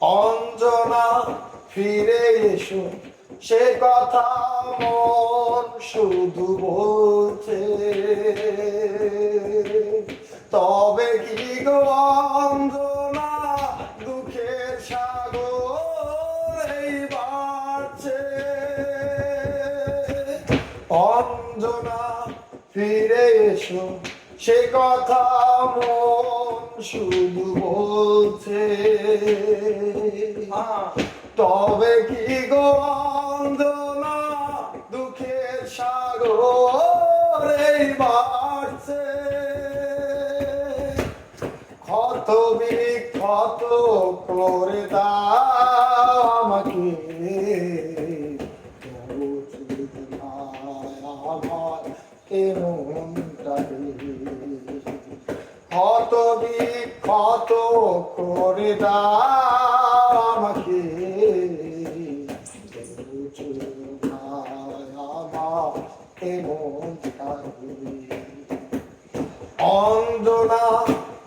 অঞ্জনা ফিরে এসো, সে কথা মন শুধু বলছে। তবে কি গো অঞ্জনা, দুঃখের সাগর এই বাড়ছে। অঞ্জনা ফিরে এসো, সে কথা মন শুধু বলছে। তবে কি গো অঞ্জনা, দুঃখের সাগর এই বাড়ছে। ক্ষত বিক্ষত করে দাও আমাকে, আমার এমনটাকে ক্ষত বিক্ষত করে দাও আমাকে, আমার এমনটাকে। অঞ্জনা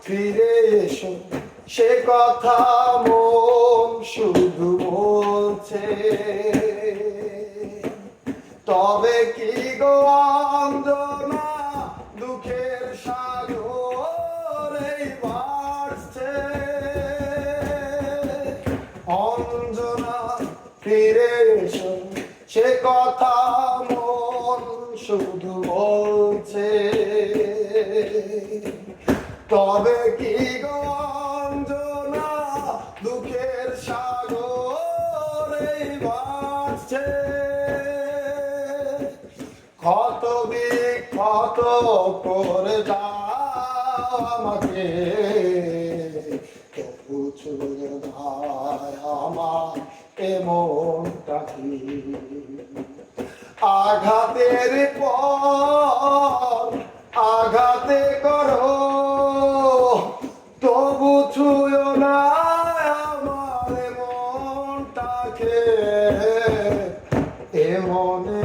ফিরে এসো, সে কথা মন শুধু বলছে। তবে কি গো অঞ্জনা, দুঃখের সাগর এই বাড়ছে। অঞ্জনা ফিরে এসো, সে কথা মন শুধু বলছে। তবে কি গো অঞ্জনা, দুঃখের সাগর এই বাড়ছে। ক্ষত বিক্ষত করে দাও আমাকে, তবু ছুঁয়ে দাও আমার এমনটা কি। আঘাতের পর আঘাতে করো, তবু ছুঁয়ো না আমার মনটাকে। এমনে